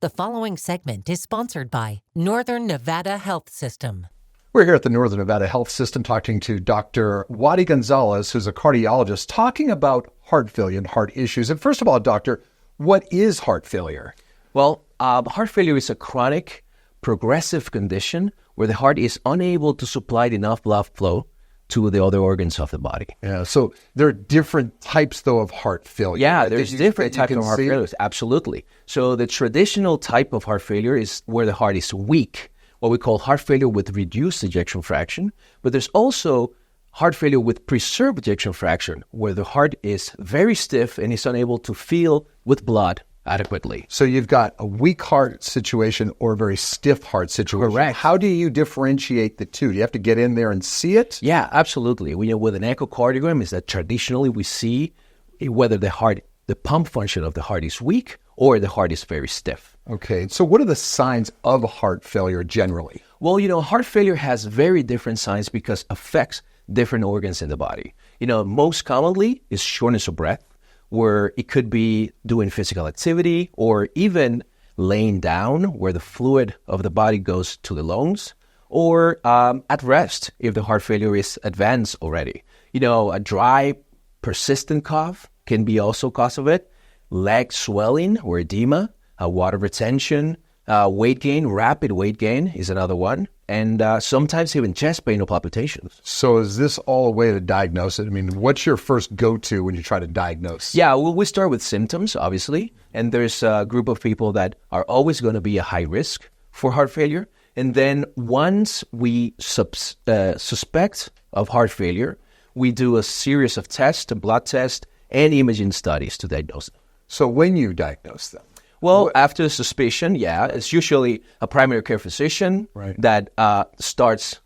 The following segment is sponsored by Northern Nevada Health System. We're here at the Northern Nevada Health System talking to Dr. Waddy Gonzalez, who's a cardiologist, talking about heart failure and heart issues. And first of all, doctor, what is heart failure? Well, heart failure is a chronic, progressive condition where the heart is unable to supply enough blood flow to the other organs of the body. Yeah, so there are different types, though, of heart failure. Yeah, there's different types of heart failures, absolutely. So the traditional type of heart failure is where the heart is weak, what we call heart failure with reduced ejection fraction. But there's also heart failure with preserved ejection fraction, where the heart is very stiff and is unable to fill with blood adequately. So you've got a weak heart situation or a very stiff heart situation. Correct. How do you differentiate the two? Do you have to get in there and see it? Yeah, absolutely. With an echocardiogram is that traditionally we see whether the pump function of the heart is weak or the heart is very stiff. Okay, so what are the signs of heart failure generally? Well, heart failure has very different signs because it affects different organs in the body. Most commonly is shortness of breath, where it could be doing physical activity or even laying down where the fluid of the body goes to the lungs, or at rest if the heart failure is advanced already. A dry, persistent cough can be also cause of it. Leg swelling or edema, water retention, weight gain, rapid weight gain is another one. And sometimes even chest pain or palpitations. So is this all a way to diagnose it? I mean, what's your first go-to when you try to diagnose? Yeah, well, we start with symptoms, obviously. And there's a group of people that are always going to be a high risk for heart failure. And then once we suspect of heart failure, we do a series of tests, blood tests, and imaging studies to diagnose them. So when you diagnose them? Well, after suspicion, it's usually a primary care physician that starts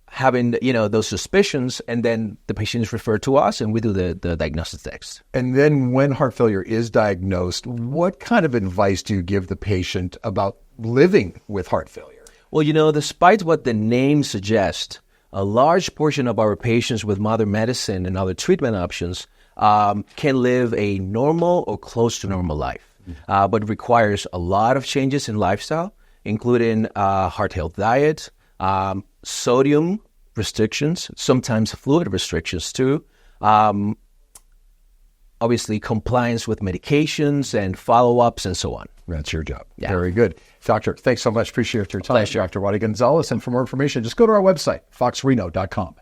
having, those suspicions, and then the patient is referred to us, and we do the diagnosis text. And then when heart failure is diagnosed, what kind of advice do you give the patient about living with heart failure? Well, despite what the name suggests, a large portion of our patients with modern medicine and other treatment options can live a normal or close to normal life. But requires a lot of changes in lifestyle, including heart health diet, sodium restrictions, sometimes fluid restrictions too, obviously compliance with medications and follow-ups and so on. That's your job. Yeah. Very good. Doctor, thanks so much. Appreciate your time. Pleasure. Dr. Waddy Gonzalez. And for more information, just go to our website, foxreno.com.